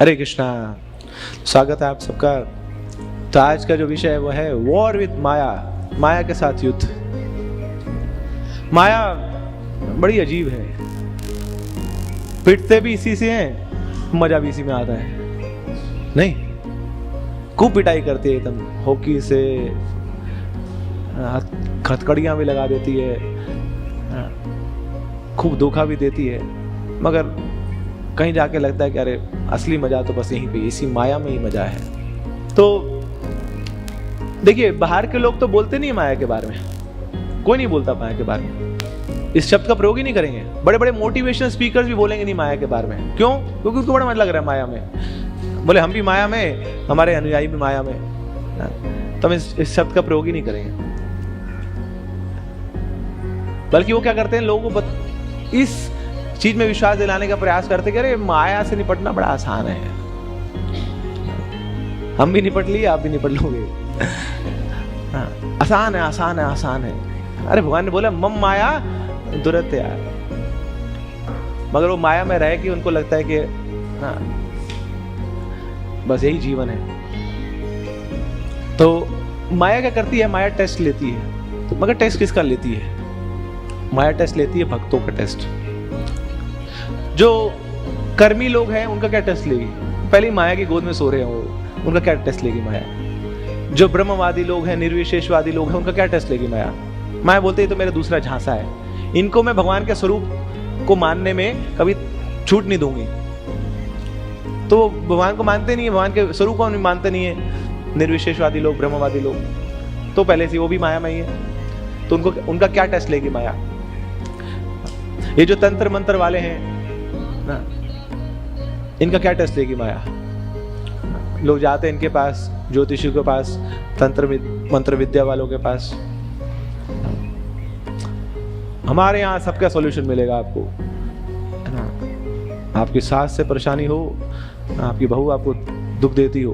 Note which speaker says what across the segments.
Speaker 1: हरे कृष्णा। स्वागत है आप सबका। तो आज का जो विषय है वो है वॉर विद माया, माया के साथ युद्ध। माया बड़ी अजीब है, पिटते भी इसी से हैं, मजा भी इसी में आता है। नहीं, खूब पिटाई करती है एकदम, हॉकी से हथकड़ियां भी लगा देती है, खूब धोखा भी देती है, मगर कहीं जाके लगता है कि अरे असली मजा तो बस यहीं पे, इसी माया में ही मजा है। तो देखिए, बाहर के लोग तो बोलते नहीं माया के बारे में, कोई नहीं बोलता माया के बारे में, इस शब्द का प्रयोग ही नहीं करेंगे। बड़े बड़े मोटिवेशनल स्पीकर्स भी बोलेंगे नहीं माया के बारे में। क्यों? क्योंकि उनको बड़ा मन लग रहा है माया में। बोले हम भी माया में, हमारे अनुयायी भी माया में, तो हम इस शब्द का प्रयोग ही नहीं करेंगे। बल्कि वो क्या करते हैं, लोगों को इस चीज में विश्वास दिलाने का प्रयास करते कि अरे माया से निपटना बड़ा आसान है, हम भी निपट लिए, आप भी निपट लोगे, आसान है, आसान है, आसान है। अरे भगवान ने बोला मम माया दुरत्य यार, मगर वो माया में रह के उनको लगता है कि बस यही जीवन है। तो माया क्या करती है, माया टेस्ट लेती है। तो मगर टेस्ट किसका लेती है? माया टेस्ट लेती है भक्तों का टेस्ट। जो कर्मी लोग हैं उनका क्या टेस्ट लेगी? पहले ही माया की गोद में सो रहे हैं वो, उनका क्या टेस्ट लेगी माया? जो ब्रह्मवादी लोग हैं, निर्विशेषवादी लोग हैं, उनका क्या टेस्ट लेगी माया? माया बोलते ही तो मेरा दूसरा झांसा है, इनको मैं भगवान के स्वरूप को मानने में कभी छूट नहीं दूंगी। तो भगवान को मानते नहीं है, भगवान के स्वरूप को नहीं मानते नहीं है निर्विशेषवादी लोग, ब्रह्मवादी लोग, तो पहले से वो भी माया में ही है। तो उनका क्या टेस्ट लेगी माया? ये जो तंत्र मंत्र वाले हैं ना, इनका क्या टेस्ट लेगी माया? लोग जाते हैं इनके पास, ज्योतिषियों के पास, तंत्र मंत्र विद्या वालों के पास, हमारे यहाँ सबका सॉल्यूशन मिलेगा आपको, है ना। आपकी सास से परेशानी हो, आपकी बहू आपको दुख देती हो,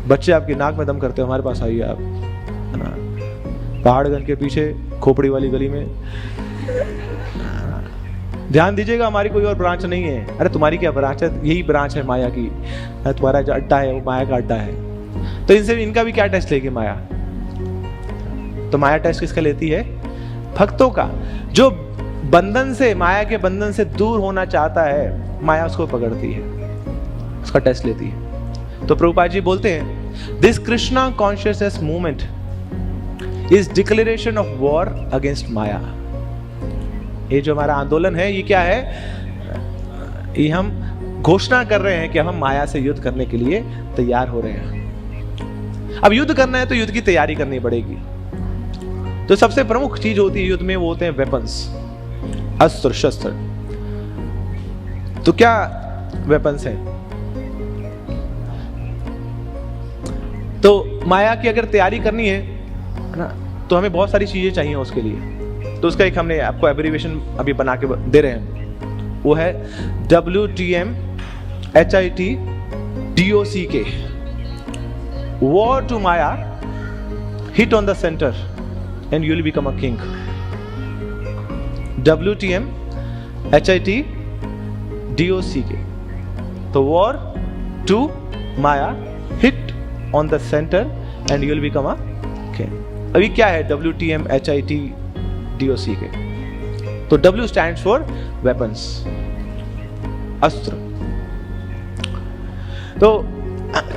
Speaker 1: बच्चे आपकी नाक में दम करते हो, हमारे पास आइए आप, है ना। पहाड़गंज के पीछे खोपड़ी वाली गली में, ध्यान दीजिएगा, हमारी कोई और ब्रांच नहीं है। अरे तुम्हारी क्या ब्रांच है, यही ब्रांच है माया की, तुम्हारा जो अड्डा है वो माया का अड्डा है। तो इनका भी क्या टेस्ट लेगी माया? तो माया टेस्ट किसका लेती है? भक्तों का। जो बंधन से, माया के बंधन से दूर होना चाहता है, माया उसको पकड़ती है, उसका टेस्ट लेती है। तो प्रभुपाद जी बोलते हैं, this Krishna consciousness movement is declaration of war against maya. ये जो हमारा आंदोलन है, ये क्या है? ये हम घोषणा कर रहे हैं कि हम माया से युद्ध करने के लिए तैयार हो रहे हैं। अब युद्ध करना है तो युद्ध की तैयारी करनी पड़ेगी। तो सबसे प्रमुख चीज होती है युद्ध में, वो होते हैं वेपन्स, अस्त्र शस्त्र। तो क्या वेपन्स हैं? तो माया की अगर तैयारी करनी है ना, तो हमें बहुत सारी चीजें चाहिए उसके लिए। तो उसका एक हमने आपको एब्रिविएशन अभी बना के दे रहे हैं, वो है WTM HIT DOCK, war to माया, hit on the center and you will become a king. WTM HIT DOCK, तो war to Maya, hit on the center and you will become a king. अभी क्या है WTM HIT DOCK? तो W stands for weapons, अस्त्र। तो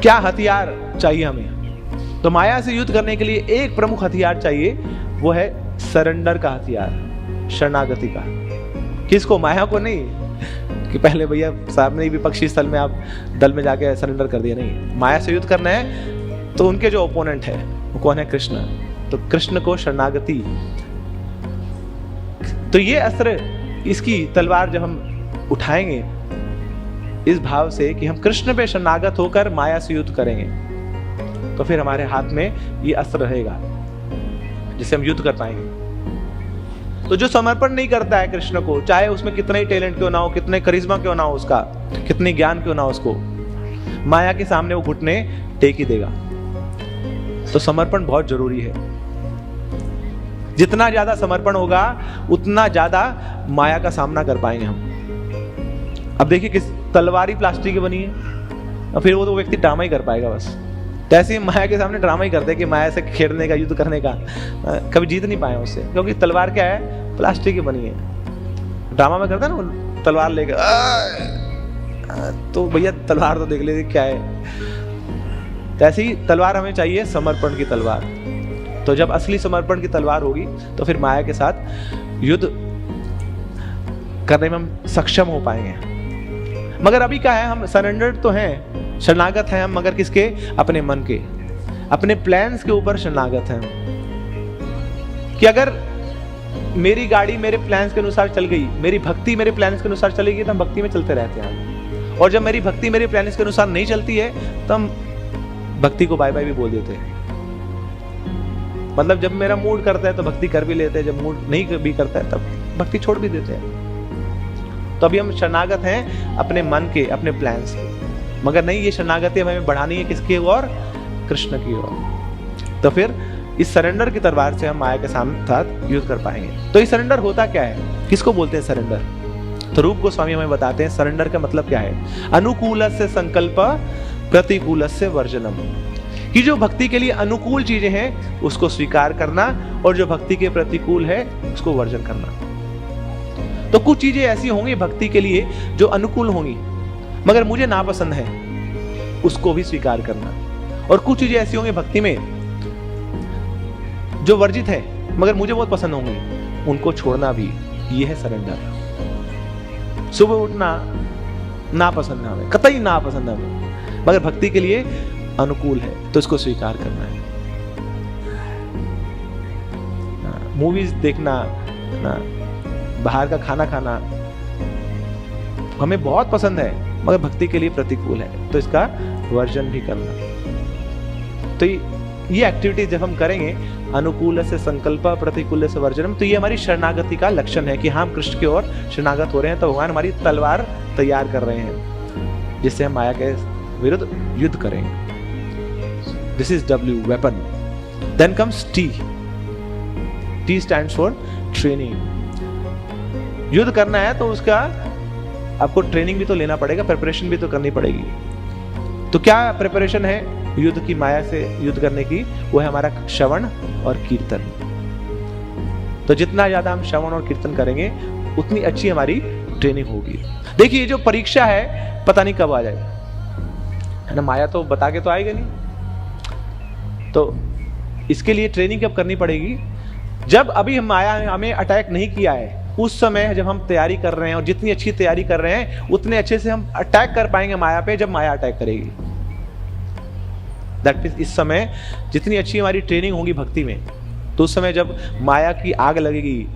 Speaker 1: क्या हथियार चाहिए हमें? तो माया से युद्ध करने के लिए एक प्रमुख हथियार चाहिए, वो है सरेंडर का हथियार, शरणागति का। किसको? माया को नहीं कि पहले भैया सामने विपक्षी स्थल में आप दल में जाके सरेंडर कर दिया, नहीं। माया से युद्ध करना है तो उनके जो ओपोनेंट है वो कौन है? कृष्ण। तो कृष्ण को शरणागति। तो ये अस्त्र, इसकी तलवार जब हम उठाएंगे इस भाव से कि हम कृष्ण पे शरणागत होकर माया से युद्ध करेंगे, तो फिर हमारे हाथ में ये अस्त्र रहेगा जिससे हम युद्ध कर पाएंगे। तो जो समर्पण नहीं करता है कृष्ण को, चाहे उसमें कितना ही टैलेंट क्यों ना हो, कितने करिश्मा क्यों ना हो उसका, कितने ज्ञान क्यों ना हो उसको, माया के सामने वो घुटने टेक ही देगा। तो समर्पण बहुत जरूरी है। जितना ज्यादा समर्पण होगा उतना ज्यादा माया का सामना कर पाएंगे हम। अब देखिए, किस तलवारी प्लास्टिक की बनी है, और फिर वो तो व्यक्ति ड्रामा ही कर पाएगा बस। तो ऐसे ही माया के सामने ड्रामा ही करते हैं कि माया से खेलने का, युद्ध करने का, कभी जीत नहीं पाए उससे, क्योंकि तलवार क्या है, प्लास्टिक की बनी है। ड्रामा में करता है ना वो तलवार लेकर, तो भैया तलवार तो देख ले क्या है। तो ऐसे ही तलवार हमें चाहिए, समर्पण की तलवार। तो जब असली समर्पण की तलवार होगी तो फिर माया के साथ युद्ध करने में हम सक्षम हो पाएंगे। मगर अभी क्या है, हम सरेंडर्ड तो हैं, शरणागत हैं हम, मगर किसके? अपने मन के, अपने प्लान्स के ऊपर शरणागत हैं कि अगर मेरी गाड़ी मेरे प्लान्स के अनुसार चल गई, मेरी भक्ति मेरे प्लान्स के अनुसार चलेगी तो हम भक्ति में चलते रहते हैं। और जब मेरी भक्ति मेरे प्लान्स के अनुसार नहीं चलती है तो हम भक्ति को बाय बाय भी बोल देते हैं। मतलब जब मेरा मूड करता है तो भक्ति कर भी लेते हैं, जब मूड नहीं भी करता है तब भक्ति छोड़ भी देते हैं। तो अभी हम शरणागत हैं अपने मन के, अपने प्लान्स के, मगर नहीं, ये शरणागति हमें बढ़ानी है किसकी ओर? कृष्ण की ओर। तो फिर इस सरेंडर की तलवार से हम माया के साथ युद्ध कर पाएंगे। तो ये सरेंडर होता क्या है, किसको बोलते हैं सरेंडर? तो रूप गोस्वामी हमें बताते हैं सरेंडर का मतलब क्या है। अनुकूलस्य संकल्प प्रतिकूलस्य वर्जनम, कि जो भक्ति के लिए अनुकूल चीजें हैं उसको स्वीकार करना और जो भक्ति के प्रतिकूल है उसको वर्जन करना। तो कुछ चीजें ऐसी होंगी भक्ति के लिए जो अनुकूल होंगी मगर मुझे नापसंद है, उसको भी स्वीकार करना। और कुछ चीजें ऐसी होंगी भक्ति में जो वर्जित है मगर मुझे बहुत पसंद होंगी, उनको छोड़ना भी। ये है सरेंडर। सुबह उठना नापसंद है हमें, कतई नापसंद है हमें, मगर भक्ति के लिए अनुकूल है तो इसको स्वीकार करना है। मूवीज देखना ना, बाहर का खाना खाना हमें बहुत पसंद है मगर भक्ति के लिए प्रतिकूल है तो इसका वर्जन भी करना। तो ये एक्टिविटी जब हम करेंगे, अनुकूल से संकल्प प्रतिकूल से वर्जनम, तो ये हमारी शरणागति का लक्षण है कि हम कृष्ण की ओर शरणागत हो रहे हैं। तो भगवान हमारी तलवार तैयार कर रहे हैं जिससे हम माया के विरुद्ध युद्ध करेंगे। This is W, weapon. Then comes T। T stands for training. युद्ध करना है तो उसका आपको ट्रेनिंग भी तो लेना पड़ेगा, प्रिपरेशन भी तो करनी पड़ेगी। तो क्या प्रिपरेशन है युद्ध की, माया से युद्ध करने की? वो है हमारा श्रवण और कीर्तन। तो जितना ज्यादा हम श्रवण और कीर्तन करेंगे उतनी अच्छी हमारी ट्रेनिंग होगी। देखिए ये जो परीक्षा है पता नहीं कब आ जाए, है ना, माया तो बता के तो आएगा नहीं। तो इसके लिए ट्रेनिंग कब करनी पड़ेगी? जब अभी माया हमें अटैक नहीं किया है उस समय जब हम तैयारी कर रहे हैं, और जितनी अच्छी तैयारी कर रहे हैं उतने अच्छे से हम अटैक कर पाएंगे माया पे जब माया अटैक करेगी। दैट मींस इस समय जितनी अच्छी हमारी ट्रेनिंग होगी भक्ति में, तो उस समय जब माया की आग लगेगी,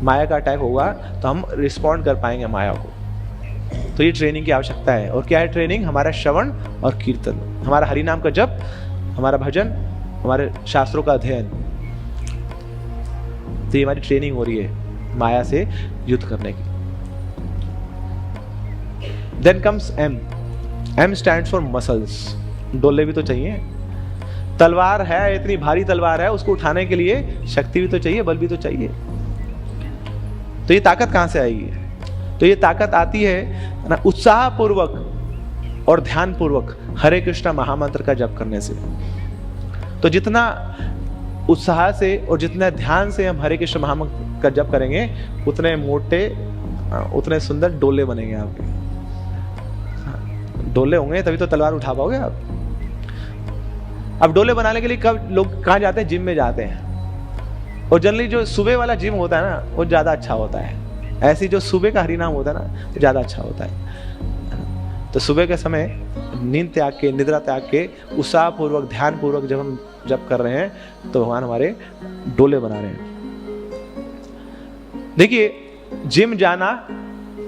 Speaker 1: माया का अटैक होगा, तो हम रिस्पॉन्ड कर पाएंगे माया को। तो ये ट्रेनिंग की आवश्यकता है। और क्या है ट्रेनिंग? हमारा श्रवण और कीर्तन, हमारा हरि नाम का जप, हमारा भजन, हमारे शास्त्रों का अध्ययन। तो ये हमारी ट्रेनिंग हो रही है माया से युद्ध करने की। Then comes M। M stands for muscles. डोले भी तो चाहिए। तलवार है, इतनी भारी तलवार है, उसको उठाने के लिए शक्ति भी तो चाहिए, बल भी तो चाहिए। तो ये ताकत कहां से आएगी? तो ये ताकत आती है ना उत्साह पूर्वक और ध्यान पूर्वक हरे कृष्णा महामंत्र का जप करने से। तो जितना उत्साह से और जितना ध्यान से हम हरे कृष्ण महामंत्र का जप करेंगे उतने मोटे, उतने सुंदर डोले बनेंगे आपके। डोले होंगे तभी तो तलवार उठा पाओगे आप। अब डोले बनाने के लिए कब लोग कहाँ जाते हैं? जिम में जाते हैं। और जनरली जो सुबह वाला जिम होता है ना वो ज्यादा अच्छा होता है। ऐसी जो सुबह का हरिनाम होता है ना वो ज्यादा अच्छा होता है। तो सुबह के समय नींद त्याग के, निद्रा त्याग के, उत्साह पूर्वक, ध्यान पूर्वक जब हम जप कर रहे हैं तो भगवान हमारे डोले बना रहे हैं। देखिए जिम जाना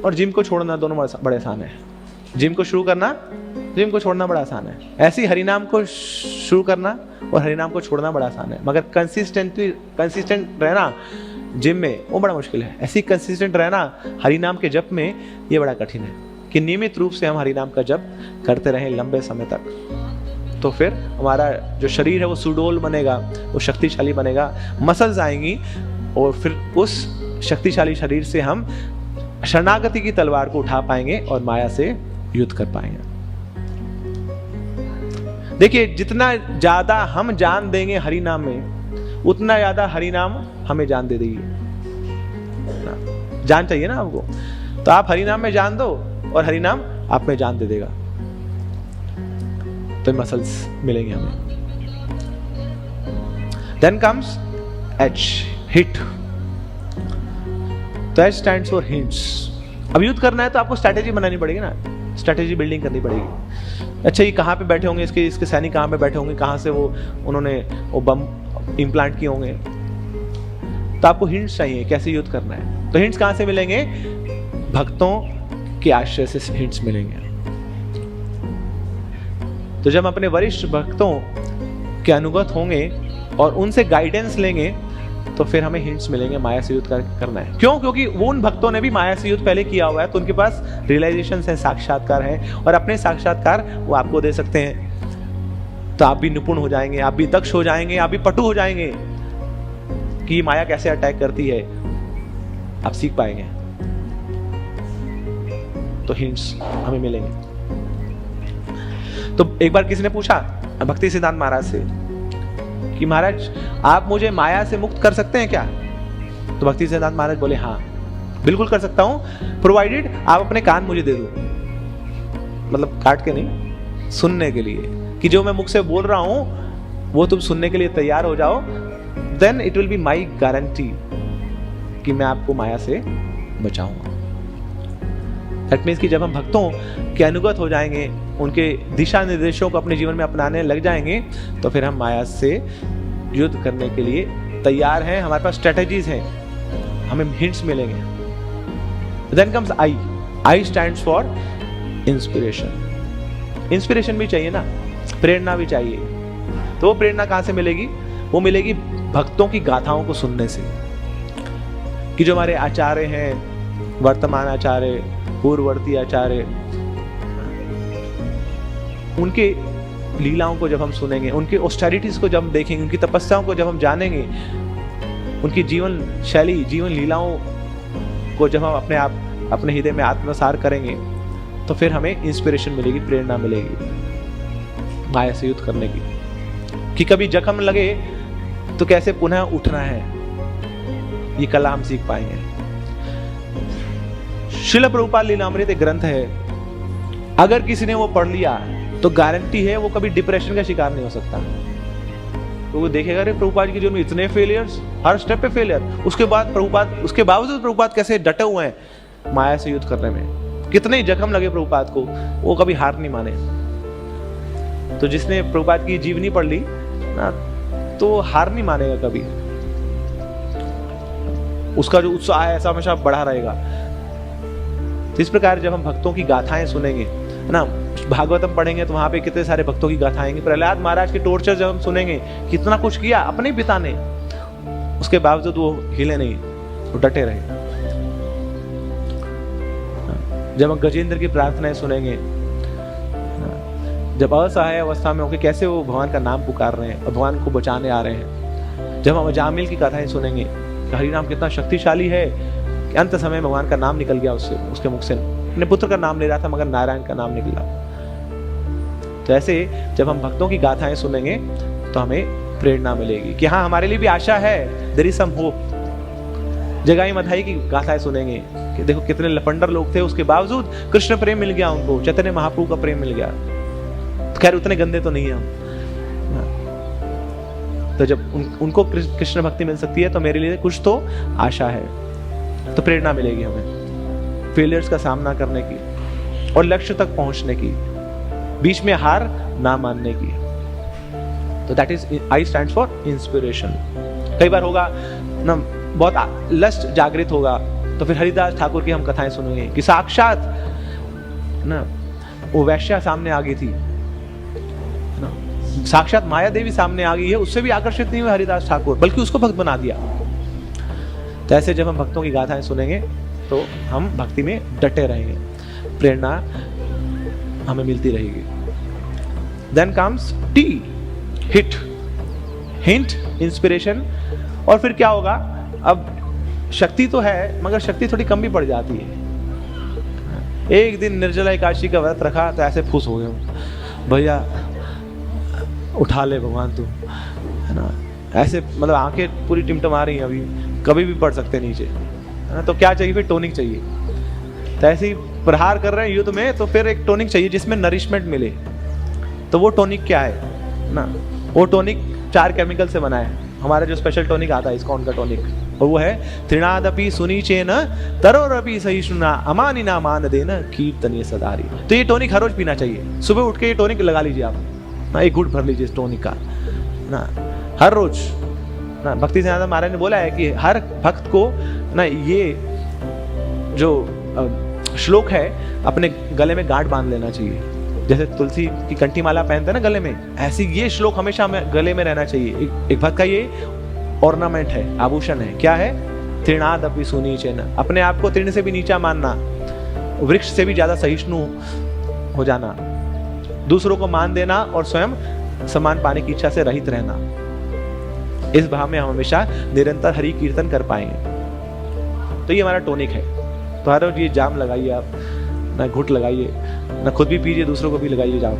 Speaker 1: और जिम को छोड़ना दोनों बड़े आसान है। जिम को शुरू करना, जिम को छोड़ना बड़ा आसान है। ऐसी हरिनाम को शुरू करना और हरिनाम को छोड़ना बड़ा आसान है, मगर कंसिस्टेंट रहना जिम में वो बड़ा मुश्किल है। ऐसी कंसिस्टेंट रहना हरिनाम के जप में ये बड़ा कठिन है कि नियमित रूप से हम हरिनाम का जप करते रहें लंबे समय तक। तो फिर हमारा जो शरीर है वो सुडोल बनेगा, वो शक्तिशाली बनेगा, मसल्स आएंगी और फिर उस शक्तिशाली शरीर से हम शरणागति की तलवार को उठा पाएंगे और माया से युद्ध कर पाएंगे। देखिए, जितना ज्यादा हम जान देंगे हरि नाम में, उतना ज्यादा हरि नाम हमें जान दे देगी। जान चाहिए ना आपको, तो आप हरि नाम में जान दो और हरि नाम आप में जान दे देगा, तो मसल्स मिलेंगे हमें। Then comes H, hit. तो H स्टैंड्स फॉर हिंट्स। अब युद्ध करना है तो आपको स्ट्रैटेजी बनानी पड़ेगी ना, स्ट्रैटेजी बिल्डिंग करनी पड़ेगी। अच्छा, ये कहाँ पे बैठे होंगे, इसके सैनिक कहाँ पे बैठे होंगे, कहाँ से उन्होंने वो बम इम्प्लांट किए होंगे, तो आपको हिंट्स चाहिए कैसे युद्ध करना है। तो हिंट्स कहाँ से मिलेंगे? भक्तों के आश्रय से हिंट्स मिलेंगे। तो जब हम अपने वरिष्ठ भक्तों के अनुगत होंगे और उनसे गाइडेंस लेंगे, तो फिर हमें हिंट्स मिलेंगे माया से युद्ध करना है। क्यों? क्योंकि वो उन भक्तों ने भी माया से युद्ध पहले किया हुआ है, तो उनके पास रियलाइजेशन है, साक्षात्कार है, और अपने साक्षात्कार वो आपको दे सकते हैं। तो आप भी निपुण हो जाएंगे, आप भी दक्ष हो जाएंगे, आप भी पटु हो जाएंगे कि माया कैसे अटैक करती है, आप सीख पाएंगे। तो हिंट्स हमें मिलेंगे। तो एक बार किसी ने पूछा भक्ति सिद्धांत महाराज से कि महाराज आप मुझे माया से मुक्त कर सकते हैं क्या? तो भक्ति सिद्धांत महाराज बोले हाँ बिल्कुल कर सकता हूं, प्रोवाइडेड आप अपने कान मुझे दे दो। मतलब काट के नहीं, सुनने के लिए, कि जो मैं मुख से बोल रहा हूं वो तुम सुनने के लिए तैयार हो जाओ, then it will be my guarantee कि मैं आपको माया से बचाऊंगा। दैट मीन्स कि जब हम भक्तों के अनुगत हो जाएंगे, उनके दिशा निर्देशों को अपने जीवन में अपनाने लग जाएंगे, तो फिर हम माया से युद्ध करने के लिए तैयार हैं। हमारे पास स्ट्रेटेजीज हैं, हमें हिंट्स मिलेंगे। Then comes I. I stands for inspiration. Inspiration भी चाहिए ना, प्रेरणा भी चाहिए। तो वो प्रेरणा कहां से मिलेगी? वो मिलेगी भक्तों की गाथाओं को सुनने से, कि जो हमारे आचार्य हैं, वर्तमान आचार्य, पूर्ववर्ती आचार्य, उनके लीलाओं को जब हम सुनेंगे, उनके ऑस्टेरिटीज को जब हम देखेंगे, उनकी तपस्याओं को जब हम जानेंगे, उनकी जीवन शैली, जीवन लीलाओं को जब हम अपने हृदय में आत्मसार करेंगे, तो फिर हमें इंस्पिरेशन मिलेगी, प्रेरणा मिलेगी माया से युद्ध करने की। कि कभी जख्म लगे तो कैसे पुनः उठना है, ये कला हम सीख पाएंगे। श्रील प्रभुपाद लीलामृत एक ग्रंथ है, अगर किसी ने वो पढ़ लिया तो गारंटी है वो कभी डिप्रेशन का शिकार नहीं हो सकता। तो वो देखेगा अरे प्रभुपाद की जीवन में इतने फेलियर्स, हर स्टेप पे फेलियर, उसके बावजूद प्रभुपाद कैसे डटे हुए हैं माया से युद्ध करने में। कितने जख्म लगे प्रभुपाद को, वो कभी हार नहीं माने। तो जिसने प्रभुपाद की जीवनी पढ़ ली ना, तो हार नहीं मानेगा कभी, उसका जो उत्साह है ऐसा हमेशा बढ़ा रहेगा। तो इस प्रकार जब हम भक्तों की गाथाएं सुनेंगे ना, भागवतम पढ़ेंगे तो वहां पे कितने सारे भक्तों की गाथाएं आएंगी। प्रहलाद महाराज के टॉर्चर जब हम सुनेंगे, कितना कुछ किया अपने पिता ने, उसके बावजूद वो हिले नहीं, वो डटे रहे। जब हम गजेंद्र की प्रार्थनाएं सुनेंगे, जब असहाय अवस्था में होकर कैसे वो भगवान का नाम पुकार रहे हैं और भगवान को बचाने आ रहे हैं। जब हम अजामिल की कथाएं सुनेंगे, हरि नाम कितना शक्तिशाली है कि अंत समय भगवान का नाम निकल गया उसके मुख से। अपने पुत्र का नाम ले रहा था मगर नारायण का नाम निकला। तो ऐसे जब हम भक्तों की गाथाएं सुनेंगे तो हमें प्रेरणा मिलेगी कि हाँ हमारे लिए भी आशा है, देयर इज सम होप। जगाई मधाई की गाथाएं सुनेंगे कि देखो कितने लफंडर लोग थे, उसके बावजूद कृष्ण प्रेम मिल गया उनको, चैतन्य महाप्रभु का प्रेम मिल गया। खैर उतने गंदे तो नहीं है हम। तो जब उनको कृष्ण भक्ति मिल सकती है तो मेरे लिए कुछ तो आशा है। तो प्रेरणा मिलेगी हमें फेलियर्स का सामना करने की और लक्ष्य तक पहुंचने की, बीच में हार ना मानने की। तो that is I stands for inspiration. कई बार होगा ना, बहुत लस्ट जागृत होगा, तो फिर हरिदास ठाकुर की हम कथाएं सुनेंगे कि साक्षात ना वो वैश्या सामने आ गई थी ना, साक्षात माया देवी सामने आ गई है, उससे भी आकर्षित नहीं हुए हरिदास ठाकुर, बल्कि उसको भक्त बना दिया। तो ऐसे जब हम भक्तों की गाथाएं सुनेंगे तो हम भक्ति में डटे रहेंगे, प्रेरणा हमें मिलती रहेगी। Then comes T, hit, hint, inspiration. और फिर क्या होगा, अब शक्ति तो है मगर शक्ति थोड़ी कम भी पड़ जाती है। एक दिन निर्जला एकादशी का व्रत रखा तो ऐसे फुस हो गए भैया, उठा ले भगवान तू, है ना, ऐसे मतलब आंखें पूरी टिमटमा रही हैं, अभी कभी भी पड़ सकते नीचे, है ना। तो क्या चाहिए फिर, टोनिक चाहिए। तो ऐसे ही प्रहार कर रहे हैं युद्ध में, तो फिर एक टोनिक चाहिए जिसमें नरिशमेंट मिले। तो वो टोनिक क्या है ना, वो टोनिक 4 केमिकल से बना है। हमारा जो स्पेशल टोनिक आता है इस्कॉन का टोनिक, और वो है तृणादपि सुनीचेन तरोरपि सहिष्णुना अमानिना मान देना कीर्तनीय सदारी। तो ये टोनिक हर रोज पीना चाहिए। सुबह उठ के ये टोनिक लगा लीजिए आप ना, एक घूंट भर लीजिए इस टोनिक का ना, हर रोज ना। भक्ति सिद्धांत महाराज ने बोला है कि हर भक्त को ना ये जो श्लोक है अपने गले में गांठ बांध लेना चाहिए। जैसे तुलसी की कंठी माला पहनते हैं ना गले में, ऐसी ये श्लोक हमेशा गले में रहना चाहिए। एक भक्त का ये ऑर्नामेंट है, आभूषण है। क्या है, तृणादपि सुनीचेन, अपने आप को तृण से भी नीचा मानना, वृक्ष से भी ज्यादा सहिष्णु हो जाना, दूसरों को मान देना और स्वयं सम्मान पाने की इच्छा से रहित रहना। इस भाव में हम हमेशा निरंतर हरि कीर्तन कर पाएंगे। तो ये हमारा टोनिक है। तो हर रोज ये जाम लगाइए आप ना, घुट लगाइए ना, खुद भी पीजिए, दूसरों को भी लगाइए जाम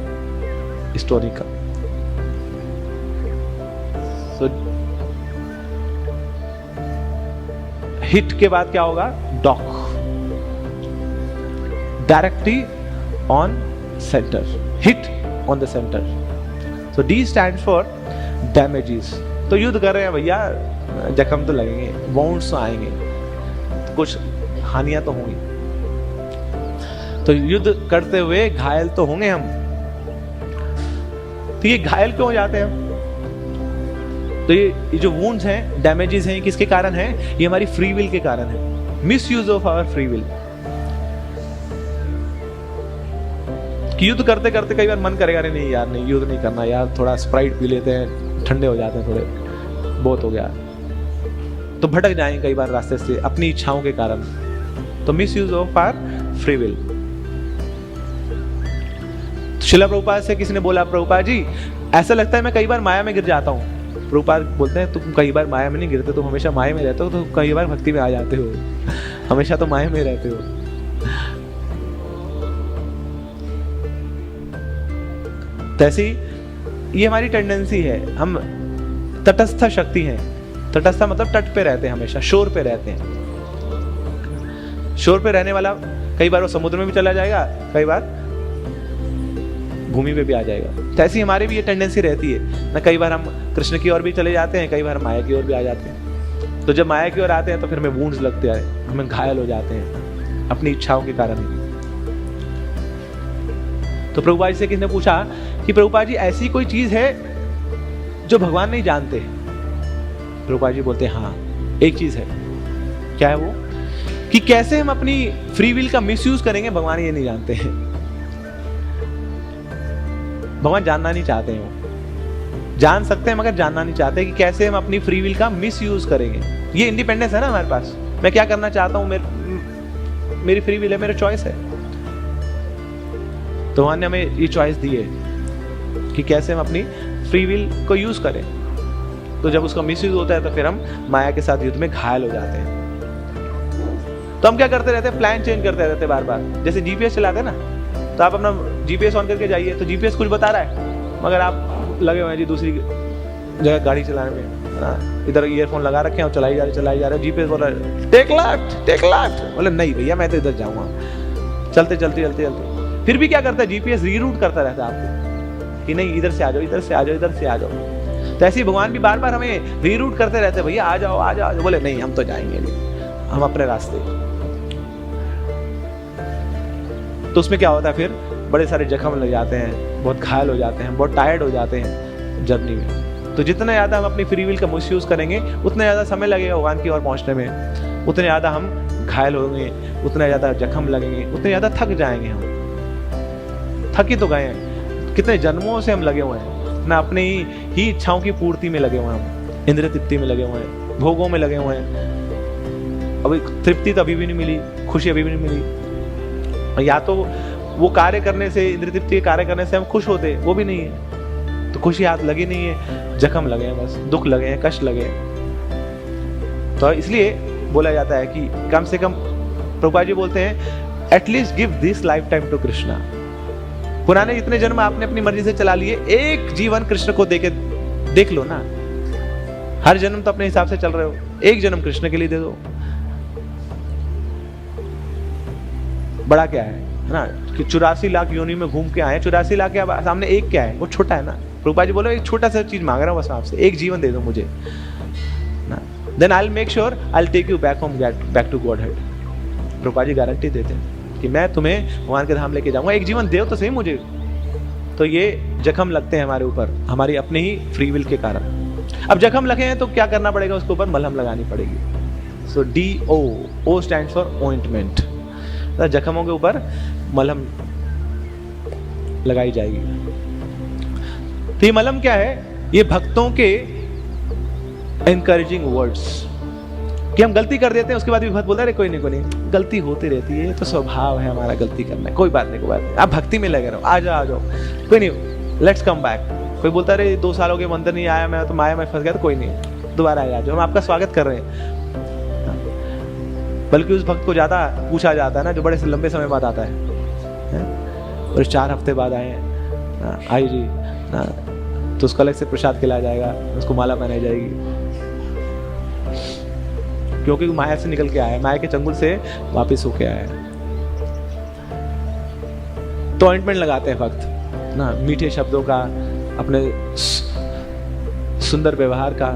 Speaker 1: इस टोनिक का। So, हिट के बाद क्या होगा, डॉक, directly on centre, hit on the centre. So D stand for damages. तो युद्ध कर रहे हैं भैया, जख्म तो लगेंगे, वाउंड्स तो आएंगे, तो कुछ हानियां तो होंगी। तो युद्ध करते हुए घायल तो होंगे हम। तो ये घायल क्यों हो जाते हैं हम? तो ये जो वुंड्स हैं, डैमेजेस हैं, किसके कारण है? ये हमारी फ्री विल के कारण है, misuse of our free will. कि युद्ध करते करते कई बार मन करेगा, अरे नहीं यार, नहीं युद्ध नहीं करना यार, थोड़ा स्प्राइट पी लेते हैं, ठंडे हो जाते हैं, थोड़े बहुत हो गया, तो भटक जाएंगे कई बार रास्ते से अपनी इच्छाओं के कारण। तो misuse of our free will. Srila Prabhupada से किसी ने बोला, प्रभुपाद जी ऐसा लगता है मैं कई बार माया में गिर जाता हूँ। प्रभुपाद बोलते हैं, तुम कई बार माया में नहीं गिरते, तुम हमेशा माया में रहते हो, तो कई बार भक्ति में आ जाते हो, हमेशा तो माया में रहते हो। तैसी ये हमारी टेंडेंसी है, हम तटस्थ शक्ति हैं। तटस्थ मतलब तट पे रहते हैं, हमेशा शोर पे रहते हैं। शोर पे रहने वाला कई बार वो समुद्र में भी चला जाएगा, कई बार भूमि पे भी आ जाएगा। तो ऐसी हमारी भी ये टेंडेंसी रहती है ना, कई बार हम कृष्ण की ओर भी चले जाते हैं, कई बार माया की ओर भी आ जाते हैं। तो जब माया की ओर आते हैं तो फिर हमें वुंड्स लगते हैं, हमें घायल हो जाते हैं अपनी इच्छाओं के कारण। तो प्रभुपाद जी से किसने पूछा कि प्रभुपाद जी ऐसी कोई चीज है जो भगवान नहीं जानते? प्रभुपाद जी बोलते हैं हाँ, एक चीज है। क्या है वो? कि कैसे हम अपनी फ्री विल का मिसयूज करेंगे, भगवान ये नहीं जानते हैं। भगवान जानना नहीं चाहते हैं, वो जान सकते हैं मगर जानना नहीं चाहते कि कैसे हम अपनी फ्री विल का मिसयूज करेंगे। ये इंडिपेंडेंस है ना हमारे पास, मैं क्या करना चाहता हूं, मेरी फ्री विल है, मेरा चॉइस है। तो भगवान ने हमें ये चॉइस दी है कि कैसे हम अपनी फ्री विल को यूज करें। तो जब उसका मिसयूज होता है तो फिर हम माया के साथ युद्ध में घायल हो जाते हैं। तो हम क्या करते रहते हैं, प्लान चेंज करते रहते हैं बार बार। जैसे जीपीएस चलाते हैं ना, तो आप अपना जीपीएस ऑन करके जाइए, तो जीपीएस कुछ बता रहा है मगर आप लगे हुए हैं जी दूसरी जगह गाड़ी चलाने में, है ना, इधर ईयरफोन लगा रखे हैं और चलाई जा रहे, जीपीएस बोल रहा है टेक लेफ्ट, बोले नहीं भैया मैं तो इधर जाऊंगा। चलते फिर भी क्या करता है, जीपीएस रीरूट करता रहता है आपको कि नहीं इधर से आ जाओ। तो ऐसे भगवान भी बार बार हमें रीरूट करते रहते हैं, भैया आ जाओ। बोले नहीं हम तो जाएंगे नहीं, हम अपने रास्ते। तो उसमें क्या होता है, फिर बड़े सारे जख्म लग जाते हैं, बहुत घायल हो जाते हैं, बहुत टायर्ड हो जाते हैं जर्नी में। तो जितना ज्यादा हम अपनी फ्री विल का मिसयूज करेंगे, उतना ज्यादा समय लगेगा भगवान की ओर पहुंचने में, उतने ज्यादा हम घायल होंगे, उतना ज्यादा जख्म लगेंगे, उतने ज्यादा थक जाएंगे। हम थक ही तो गए हैं, कितने जन्मों से हम लगे हुए हैं ना, अपनी ही इच्छाओं की पूर्ति में लगे हुए हैं, हम इंद्रिय तृप्ति में लगे हुए हैं, भोगों में लगे हुए हैं। अभी तृप्ति तो अभी भी नहीं मिली, खुशी अभी भी नहीं मिली। या तो वो कार्य करने से, इंद्रिय तृप्ति के कार्य करने से हम खुश होते, वो भी नहीं है। तो खुशी हाथ लगी नहीं है, जख्म लगे हैं, बस दुख लगे हैं, कष्ट लगे हैं। तो इसलिए बोला जाता है कि कम से कम प्रभुपाद जी बोलते हैं at least give this lifetime to Krishna, पुराने जितने जन्म आपने अपनी मर्जी से चला लिए, एक जीवन कृष्ण को देके देख लो ना। हर जन्म तो अपने हिसाब से चल रहे हो, एक जन्म कृष्ण के लिए दे दो। बड़ा क्या है ना कि 84 लाख योनि में घूम के आए, 84 लाख के सामने एक क्या है, वो छोटा है ना। प्रभुपाद जी बोलो एक छोटा सा चीज मांग रहा हूँ बस आपसे, एक जीवन दे दो मुझे ना, then I will make sure I will take you back home, back to Godhead. Prabhupada ji guarantee देते हैं कि मैं तुम्हें भगवान के धाम लेके जाऊंगा, एक जीवन दे तो सही मुझे। तो ये जख्म लगते हैं हमारे ऊपर, हमारी अपने ही फ्री विल के कारण। अब जख्म लगे हैं तो क्या करना पड़ेगा, उसके ऊपर मलहम लगानी पड़ेगी। सो DO, O stands for ointment. जख्मों के ऊपर मलहम लगाई जाएगी। तो ये मलहम क्या है, ये भक्तों के एनकरेजिंग वर्ड्स कि हम गलती कर देते हैं, उसके बाद भी भक्त बोलता है कोई नहीं, गलती होती रहती है, तो स्वभाव है हमारा गलती करना है, कोई बात नहीं, आप भक्ति में लगे रहो, आ जाओ, कोई नहीं, लेट्स कम बैक। कोई बोलता है 2 साल हो गए मंदिर नहीं आया मैं, तो माया में फंस गया, तो कोई नहीं, दोबारा आ जाओ, हम आपका स्वागत कर रहे हैं। बल्कि उस भक्त को ज्यादा पूछा जाता है ना जो बड़े से लंबे समय बाद आता है, और 4 हफ्ते बाद आए हैं, आई जी ना, तो उसको अलग से प्रसाद खिलाया जाएगा, उसको माला पहनाई जाएगी, क्योंकि माया से निकल के आया है, माया के चंगुल से वापस होके आया है। तो ऑइंटमेंट लगाते हैं भक्त ना, मीठे शब्दों का, अपने सुंदर व्यवहार का,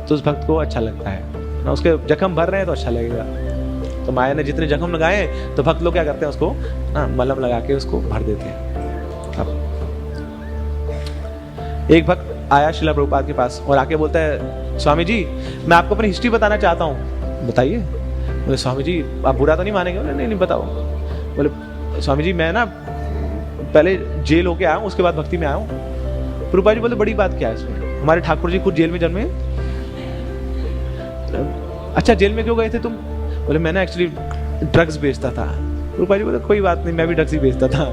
Speaker 1: तो उस भक्त को अच्छा लगता है ना, उसके जख्म भर रहे हैं तो अच्छा लगेगा। तो माया ने जितने जख्म लगाए तो भक्त लोग क्या करते हैं, उसको ना मलहम लगा के उसको भर देते हैं। अब एक भक्त आया शिला प्रभुपाद के पास और आके बोलता है, स्वामी जी मैं आपको अपनी हिस्ट्री बताना चाहता हूँ। बताइए। बोले स्वामी जी आप बुरा तो नहीं मानेंगे? बोले नहीं बताओ। बोले स्वामी जी मैं ना पहले जेल होके आया हूँ, उसके बाद भक्ति में आया हूँ। प्रभुपाद जी बोले बड़ी बात क्या है इसमें, हमारे ठाकुर जी खुद जेल में जन्मे। अच्छा जेल में क्यों गए थे तुम? बोले मैं ना एक्चुअली ड्रग्स बेचता था। प्रभुपाद जी बोले कोई बात नहीं, मैं भी ड्रग्स ही बेचता था।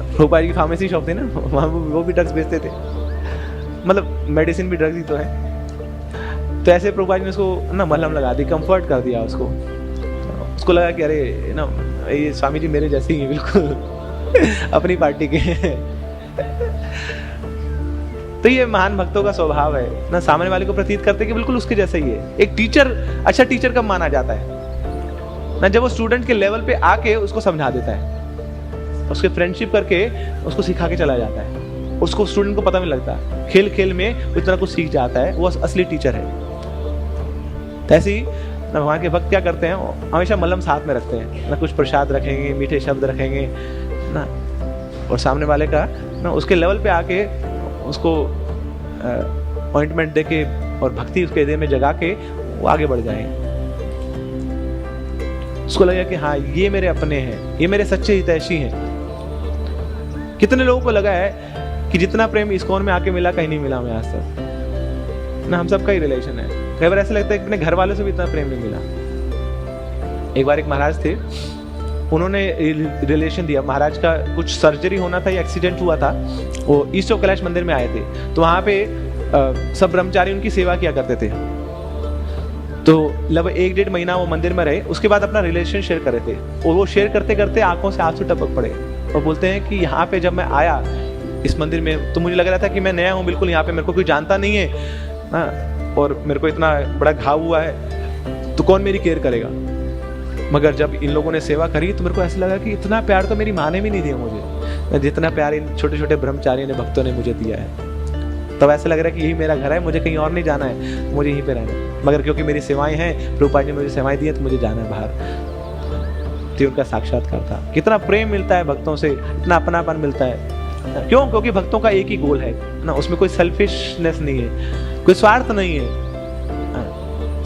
Speaker 1: प्रभुपाद जी की फार्मेसी शॉप थी ना, वहाँ वो भी ड्रग्स बेचते थे, मतलब मेडिसिन भी ड्रग्स ही तो है। तो ऐसे प्रभुपाद जी ने उसको ना मलहम लगा दी, कंफर्ट कर दिया उसको लगा कि अरे ना ये स्वामी जी मेरे जैसे ही हैं बिल्कुल, अपनी पार्टी के। तो ये महान भक्तों का स्वभाव है ना, सामने वाले को प्रतीत करते कि बिल्कुल उसके जैसा ही है। एक टीचर अच्छा टीचर कब माना जाता है ना, जब वो स्टूडेंट के लेवल पे आके उसको समझा देता है, उसके फ्रेंडशिप करके उसको सिखा के चला जाता है, उसको स्टूडेंट को पता नहीं लगता, खेल खेल में इतना कुछ सीख जाता है, वो असली टीचर है। तो ऐसे ही ना भगवान के भक्त क्या करते हैं, हमेशा मलहम साथ में रखते हैं ना, कुछ प्रसाद रखेंगे, मीठे शब्द रखेंगे ना, और सामने वाले का ना उसके लेवल पे आके उसको ऑइंटमेंट देके और भक्ति उसके हृदय में जगा के वो आगे बढ़ जाएंगे। उसको लगा कि हाँ ये मेरे अपने हैं, ये मेरे सच्चे हितैषी हैं। कितने लोगों को लगा है कि जितना प्रेम इस्कॉन में आके मिला कहीं नहीं मिला हमें आज तक ना, हम सबका ही रिलेशन है। कई बार ऐसा लगता है कि अपने घर वालों से भी इतना प्रेम नहीं मिला। एक बार एक महाराज थे, उन्होंने रिलेशन दिया, महाराज का कुछ सर्जरी होना था या एक्सीडेंट हुआ था, वो ईस्ट ऑफ कैलाश मंदिर में आए थे, तो वहां पे सब ब्रह्मचारी उनकी सेवा किया करते थे। तो लगभग 1-1.5 महीना वो मंदिर में रहे, उसके बाद अपना रिलेशन शेयर कर रहे थे, और वो शेयर करते करते आंखों से आंसू टपक पड़े, और बोलते हैं कि यहाँ पे जब मैं आया इस मंदिर में तो मुझे लग रहा था कि मैं नया हूँ बिल्कुल, यहाँ पे मेरे को कोई जानता नहीं है ना, और मेरे को इतना बड़ा घाव हुआ है, तो कौन मेरी केयर करेगा। मगर जब इन लोगों ने सेवा करी तो मेरे को ऐसा लगा कि इतना प्यार तो मेरी माँ ने भी नहीं दिया मुझे, जितना प्यार इन छोटे छोटे ब्रह्मचारी ने भक्तों ने मुझे दिया है। तब ऐसा लग रहा है कि यही मेरा घर है, मुझे कहीं और नहीं जाना है, मुझे यहीं पे रहना है। मगर क्योंकि मेरी सेवाएं हैं, प्रभुपाद जी ने मुझे सेवाएं दी है, तो मुझे जाना है बाहर। तो उनका साक्षात्कार था। कितना प्रेम मिलता है भक्तों से, इतना अपनापन मिलता है। क्यों? क्योंकि भक्तों का एक ही गोल है ना, उसमें कोई सेल्फिशनेस नहीं है, कोई स्वार्थ नहीं है।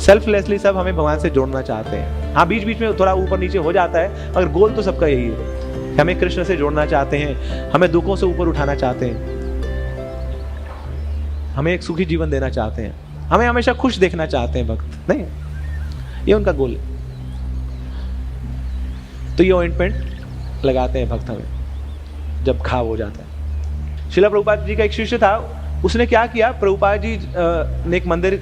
Speaker 1: सेल्फलेसली सब हमें भगवान से जोड़ना चाहते हैं। हाँ बीच बीच में थोड़ा ऊपर नीचे हो जाता है, मगर गोल तो सबका यही है। हमें कृष्ण से जोड़ना चाहते हैं, हमें दुखों से ऊपर उठाना चाहते हैं, हमें एक सुखी जीवन देना चाहते हैं, हमें हमेशा खुश देखना चाहते हैं भक्त, नहीं ये उनका गोल है। तो ये ऑइंटमेंट लगाते हैं भक्त हमें जब घाव हो जाता है। श्रील प्रभुपाद जी का एक शिष्य था, उसने क्या किया, प्रभुपाद जी ने एक मंदिर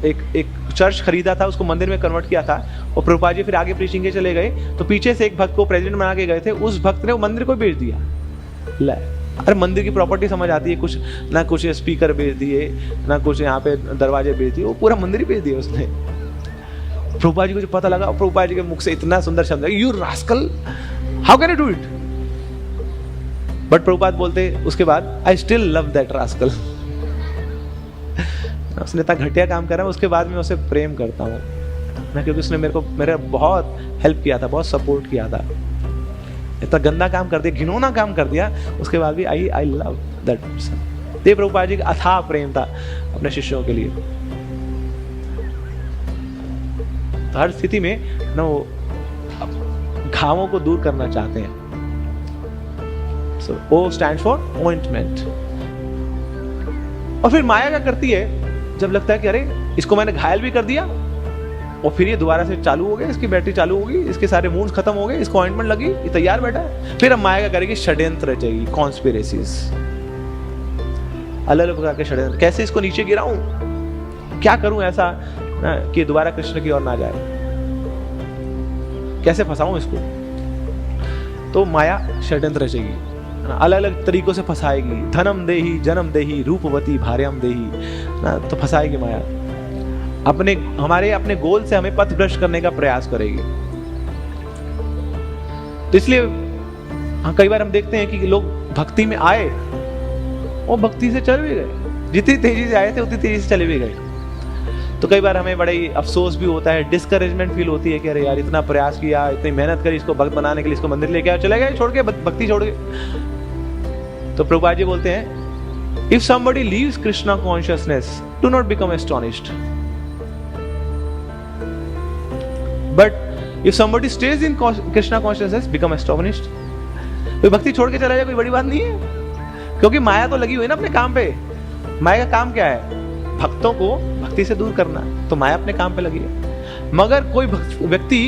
Speaker 1: एक चर्च खरीदा था, उसको मंदिर में कन्वर्ट किया था, और प्रभुपाद जी फिर आगे प्रीचिंग के चले गए, तो पीछे से एक भक्त को प्रेसिडेंट बना के गए थे, उस भक्त ने वो मंदिर को बेच दिया। ले, अरे मंदिर की प्रॉपर्टी समझ आती है कुछ ना, कुछ स्पीकर बेच दिए ना, कुछ यहाँ पे दरवाजे बेच दिए, वो पूरा मंदिर ही बेच दिया उसने। प्रभुपाद जी को जो पता लगा, प्रभुपाद जी के मुख से इतना सुंदर शब्द, you rascal, how can you do it. But Prabhupada बोलते उसके बाद, I still love that rascal. उसने इतना घटिया काम करा, उसके बाद मैं उसे प्रेम करता हूँ ना, क्योंकि उसने मेरा बहुत हेल्प किया था, बहुत सपोर्ट किया था। इतना गंदा काम कर दिया, घिनौना काम कर दिया, उसके बाद भी आई लव दैट पर्सन। ये प्रभुपाद जी का अथाह प्रेम था अपने शिष्यों के लिए। हर स्थिति में ना वो घावों को दूर करना चाहते हैं। So, O stands for ointment। और फिर माया क्या करती है, जब लगता है कि अरे इसको मैंने घायल भी कर दिया और फिर ये दोबारा से चालू हो गया, इसकी बैटरी चालू होगी, इसके सारे वुंड्स खत्म हो गए, इसको ऑइंटमेंट लगी, ये तैयार बैठा है, फिर अब माया क्या करेगी, षड्यंत्र रचेगी, कॉन्स्पिरेसीज, अलग अलग प्रकार के षड्यंत्र। कैसे इसको नीचे गिराऊं, क्या करूं ऐसा कि दोबारा कृष्ण की ओर ना जाए, कैसे फंसाऊं इसको। तो माया षड्यंत्र रचेगी, अलग अलग तरीकों से फंसाएगी। धनम देही जन्म देही रूपवती भार्यम देही ना, तो फंसाएगी माया, अपने गोल से हमें पथ भ्रष्ट करने का प्रयास करेगी। तो इसलिए कई बार हम देखते हैं कि लोग भक्ति में आए और भक्ति से चले भी गए, जितनी तेजी से आए थे उतनी तेजी से चले भी गए। तो कई बार हमें बड़ा ही अफसोस भी होता है, डिस्करेजमेंट फील होती है कि अरे यार इतना प्रयास किया, इतनी मेहनत करी, इसको भक्त बनाने के लिए, इसको मंदिर लेके आए, चले गए छोड़ के, भक्ति छोड़ के। तो प्रभुपाद जी बोलते हैं, if somebody leaves Krishna consciousness, do not become astonished. But if somebody stays in Krishna consciousness, become astonished. कोई भक्ति छोड़ के चला जाए कोई बड़ी बात नहीं है, क्योंकि माया तो लगी हुई है ना अपने काम पे। माया का काम क्या है, भक्तों को भक्ति से दूर करना, तो माया अपने काम पे लगी है। मगर कोई व्यक्ति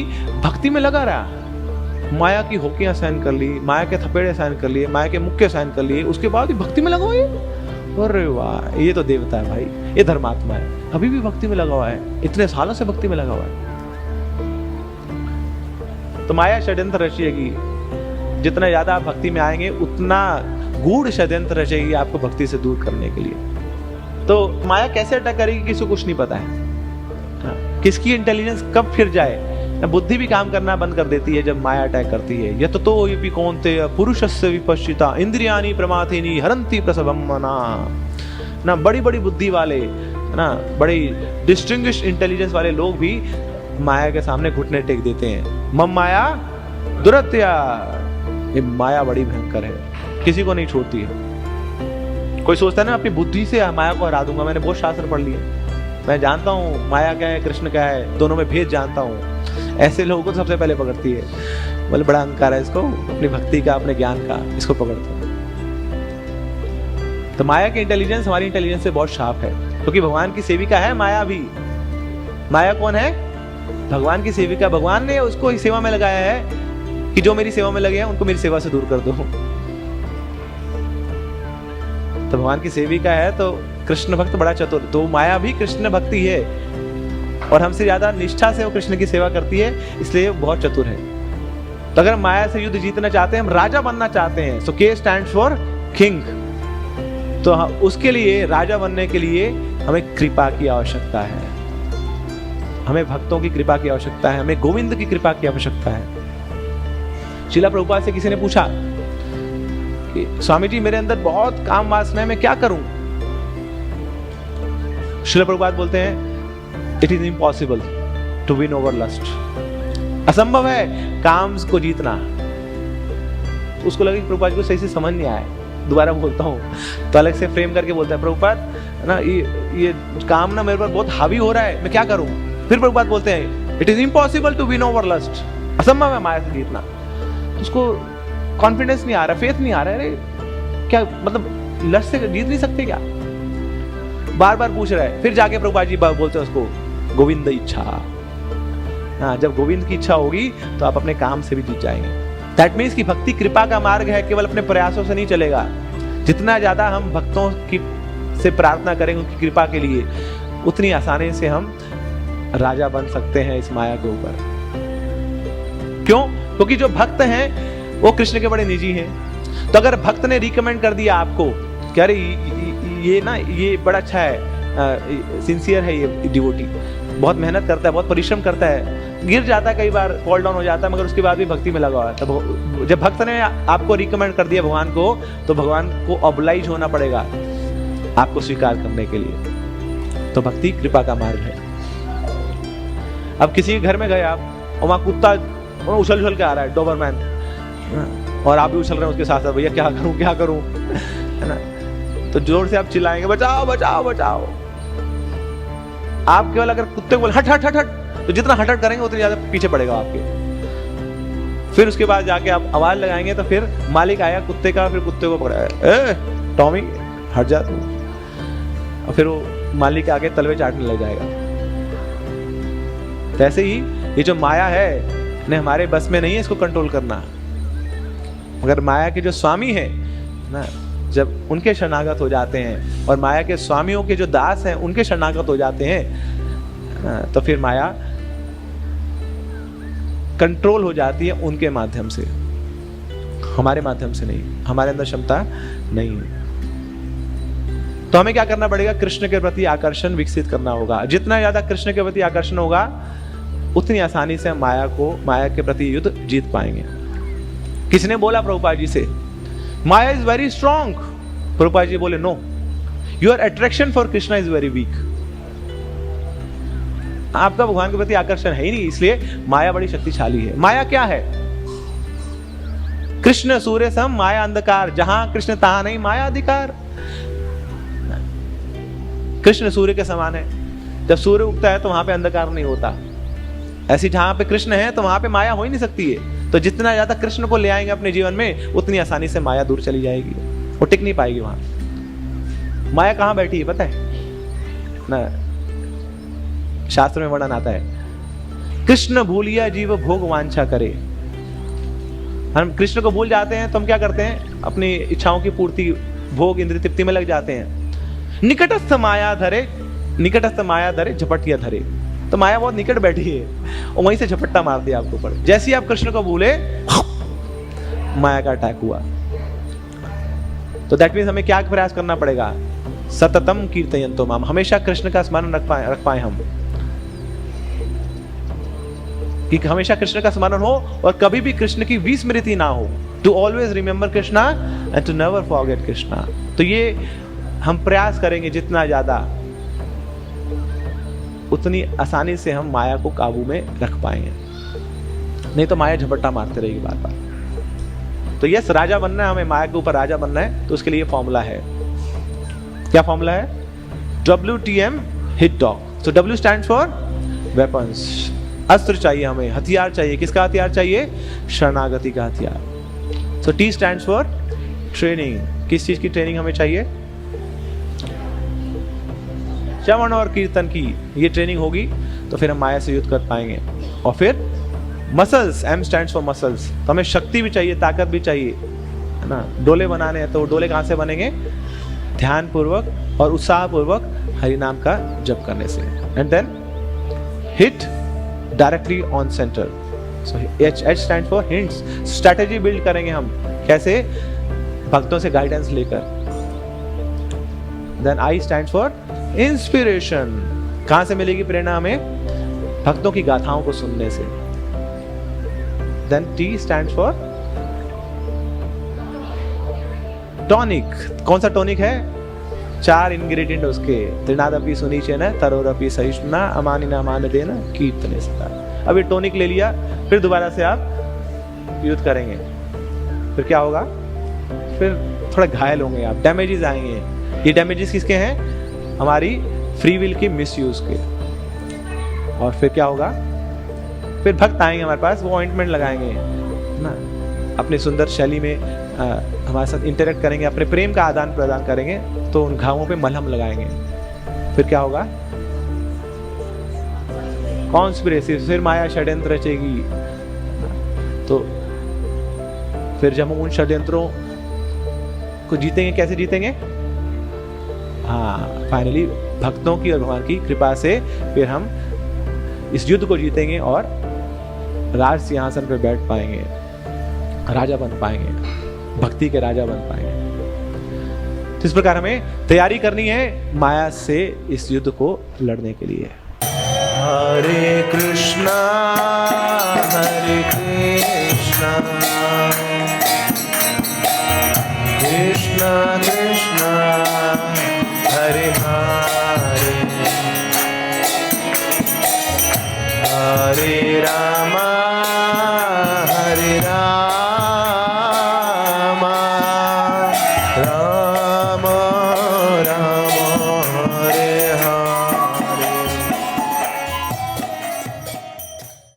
Speaker 1: भक्ति में लगा रहा, माया की होकियां सहन कर ली, माया के थपेड़े सहन कर लिए, माया के मुक्के सहन कर लिए, उसके बाद ही भक्ति में लगा हुआ है। अरे वाह, ये तो देवता है भाई, ये धर्मात्मा है, अभी भी भक्ति में लगा हुआ है, इतने सालों से भक्ति में लगा हुआ है। तो माया षड्यंत्र रचेगी, जितना ज्यादा आप भक्ति में आएंगे उतना गूढ़ षड्यंत्र रचेगी आपको भक्ति से दूर करने के लिए। तो माया कैसे अटैक करेगी किसी को कुछ नहीं पता है, किसकी इंटेलिजेंस कब फिर जाए, बुद्धि भी काम करना बंद कर देती है जब माया अटैक करती है। यत तो ये कौनते पुरुषस्य विपश्चिता इंद्रियानि प्रमाथिनी हरंती प्रसवम मना ना, बड़ी बड़ी बुद्धि वाले ना, बड़ी डिस्टिंग्विश इंटेलिजेंस वाले लोग भी माया के सामने घुटने टेक देते हैं। मम माया दुरत्या, ये माया बड़ी भयंकर है, किसी को नहीं छोड़ती है। कोई सोचता है ना अपनी बुद्धि से माया को हरा दूंगा, मैंने बहुत शास्त्र पढ़ लिए, मैं जानता हूँ माया क्या है कृष्ण क्या है, दोनों में भेद जानता हूँ, ऐसे लोगों को सबसे पहले पकड़ती है। बोले बड़ा अहंकार है इसको, अपनी भक्ति का, अपने ज्ञान का, इसको पकड़ते हैं। तो माया की इंटेलिजेंस हमारी इंटेलिजेंस से बहुत शार्प है, क्योंकि भगवान की सेविका है माया भी। माया कौन है, भगवान की सेविका। भगवान ने उसको इस सेवा में लगाया है कि जो मेरी सेवा में लगे हैं उनको मेरी सेवा से दूर कर दो। तो भगवान की सेविका है, तो कृष्ण भक्त बड़ा चतुर, तो माया भी कृष्ण भक्ति है और हमसे ज्यादा निष्ठा से वो कृष्ण की सेवा करती है, इसलिए बहुत चतुर है। तो अगर माया से युद्ध जीतना चाहते हैं, हम राजा बनना चाहते हैं, सो के स्टैंड्स फॉर किंग। तो उसके लिए, राजा बनने के लिए हमें कृपा की आवश्यकता है, हमें भक्तों की कृपा की आवश्यकता है, हमें गोविंद की कृपा की आवश्यकता है। श्रीला प्रभुपाद से किसी ने पूछा कि स्वामी जी मेरे अंदर बहुत काम वासना है, मैं क्या करूं? श्रीला प्रभुपाद बोलते हैं, it is impossible to win over lust. असंभव है काम को जीतना। उसको लगे कि प्रभुपाद को सही से समझ नहीं आया, दोबारा बोलता हूँ तो अलग से फ्रेम करके बोलता है, प्रभुपाद ना ये काम ना मेरे पर बहुत हावी हो रहा है, मैं क्या करूं? फिर प्रभुपाद बोलते हैं, it is impossible to win over lust, असंभव है माया से जीतना। तो उसको कॉन्फिडेंस नहीं आ रहा, फेथ नहीं आ रहा है, अरे क्या मतलब लस्ट से जीत नहीं सकते क्या? बार बार पूछ रहा है। फिर जाके प्रभुपाद जी बोलते हैं उसको, गोविंद इच्छा। हाँ, जब गोविंद की इच्छा होगी तो आप अपने काम से भी जीत जाएंगे। दैट मीन्स कि भक्ति कृपा का मार्ग है, केवल अपने प्रयासों से नहीं चलेगा। जितना ज्यादा हम भक्तों की से प्रार्थना करेंगे उनकी कृपा के लिए, उतनी आसानी से हम राजा बन सकते हैं इस माया के ऊपर। क्यों? क्योंकि जो भक्त हैं वो कृष्ण के बड़े निजी हैं। तो अगर भक्त ने रिकमेंड कर दिया आपको कि अरे ये ना ये बड़ा अच्छा है, सिंसियर है, ये डिवोटी बहुत मेहनत करता है, बहुत परिश्रम करता है, गिर जाता है कई बार, फॉल डाउन हो जाता है, मगर उसके बाद भी भक्ति में लगा हुआ है, तो जब भक्त ने आपको रिकमेंड कर दिया भगवान को, तो भगवान को ऑब्लाइज होना पड़ेगा आपको स्वीकार करने के लिए। तो भक्ति कृपा का मार्ग है। अब किसी के घर में गए आप और वहां कुत्ता उछल उछल के आ रहा है, डोबरमैन, और आप भी उछल रहे हैं उसके साथ साथ, भैया क्या करूं क्या करूं, है ना? तो जोर से आप चिल्लाएंगे बचाओ बचाओ बचाओ। आप केवल अगर कुत्ते को बोले हट हट हट हट, तो जितना हट हट करेंगे उतनी ज्यादा पीछे पड़ेगा आपके। फिर उसके बाद जाके आप आवाज लगाएंगे तो फिर मालिक आया कुत्ते का, फिर कुत्ते को पकड़ा, ए टॉमी हट जा तू, और फिर वो मालिक आके तलवे चाटने लग जाएगा। तो ऐसे ही ये जो माया है ने हमारे बस में नहीं है इसको कंट्रोल करना, मगर माया के जो स्वामी है ना, जब उनके शरणागत हो जाते हैं और माया के स्वामियों के जो दास हैं उनके शरणागत हो जाते हैं, तो फिर माया कंट्रोल हो जाती है उनके माध्यम से, हमारे माध्यम से नहीं, हमारे अंदर क्षमता नहीं है। तो हमें क्या करना पड़ेगा? कृष्ण के प्रति आकर्षण विकसित करना होगा। जितना ज्यादा कृष्ण के प्रति आकर्षण होगा उतनी आसानी से हम माया के प्रति युद्ध जीत पाएंगे। किसने बोला प्रभुपाद जी से maya is very strong? Prabhupada ji बोले no, your attraction for Krishna is very weak. आपका भगवान के प्रति आकर्षण है ही नहीं, इसलिए माया बड़ी शक्तिशाली है। माया क्या है? कृष्ण सूर्य सम माया अंधकार, जहां कृष्ण तहां नहीं माया अधिकार। कृष्ण सूर्य के समान है, जब सूर्य उगता है तो वहां पे अंधकार नहीं होता। ऐसी जहां पे कृष्ण है तो वहां पे माया हो ही नहीं सकती है। तो जितना ज्यादा कृष्ण को ले आएंगे अपने जीवन में उतनी आसानी से माया दूर चली जाएगी, वो टिक नहीं पाएगी वहां। माया कहां बैठी है पता है ना? शास्त्र में वर्णन आता है, कृष्ण भूलिया जीव भोग वांछा करे। हम कृष्ण को भूल जाते हैं तो हम क्या करते हैं? अपनी इच्छाओं की पूर्ति, भोग, इंद्रिय तृप्ति में लग जाते हैं। निकटस्थ माया धरे झपटिया धरे। तो माया बहुत निकट बैठी है और वहीं से झपट्टा मार दिया आपके ऊपर। जैसे ही आप कृष्ण को भूले माया का अटैक हुआ। तो दैट मीन्स हमें क्या प्रयास करना पड़ेगा? सततम कीर्तयन्तो माम, हमेशा कृष्ण का स्मरण रख पाए हम, कि हमेशा कृष्ण का स्मरण हो और कभी भी कृष्ण की विस्मृति ना हो। To always remember Krishna and to never forget Krishna. तो ये हम प्रयास करेंगे जितना ज्यादा, उतनी आसानी से हम माया को काबू में रख पाएंगे। नहीं तो माया झपट्टा मारते रहेगी बार बार। तो यस, राजा बनना है हमें, माया के ऊपर राजा बनना है। तो उसके लिए फॉर्मूला है। क्या फॉर्मूला है? WTM hit dog. So W stands for weapons, अस्त्र चाहिए हमें, हथियार चाहिए। किसका हथियार चाहिए? शरणागति का हथियार। सो T स्टैंड्स फॉर ट्रेनिंग। किस चीज की ट्रेनिंग हमें चाहिए? श्रवण और कीर्तन की ये ट्रेनिंग होगी तो फिर हम माया से युद्ध कर पाएंगे। और फिर muscles, M stands for muscles. तो हमें शक्ति भी चाहिए, ताकत भी चाहिए, है ना? डोले बनाने हैं तो डोले कहाँ से बनेंगे? ध्यान पूर्वक और उत्साह पूर्वक हरि नाम का जप करने से। And then hit directly on centre. So H stand for hints. Strategy build करेंगे हम, कैसे? भक्तों से गाइडेंस लेकर। Then I stand for inspiration. कहां से मिलेगी प्रेरणा हमें? भक्तों की गाथाओं को सुनने से। Then T stand for tonic. कौन सा टॉनिक है? 4 इंग्रेडिएंट उसके। त्रिनादपि सुनीचेन तरोरपि सहिष्णुना अमानिना मान देना कीर्तने सदा। अब ये टॉनिक ले लिया, फिर दोबारा से आप युद्ध करेंगे, फिर क्या होगा? फिर थोड़ा घायल होंगे आप, डैमेजेस आएंगे। ये डैमेजेस किसके हैं? हमारी फ्री विल की मिसयूज के। और फिर क्या होगा? फिर भक्त आएंगे हमारे पास, वो ऑइंटमेंट लगाएंगे ना, अपनी सुंदर शैली में हमारे साथ इंटरेक्ट करेंगे, अपने प्रेम का आदान प्रदान करेंगे, तो उन घावों पे मलहम लगाएंगे। फिर क्या होगा? कॉन्स्पिरेसी, फिर माया षड्यंत्र रचेगी। तो फिर जब हम उन षड्यंत्रों को जीतेंगे, कैसे जीतेंगे? हाँ, फाइनली भक्तों की और भगवान की कृपा से फिर हम इस युद्ध को जीतेंगे और राज सिंहासन पर बैठ पाएंगे, राजा बन पाएंगे, भक्ति के राजा बन पाएंगे। तो इस प्रकार हमें तैयारी करनी है माया से इस युद्ध को लड़ने के लिए। हरे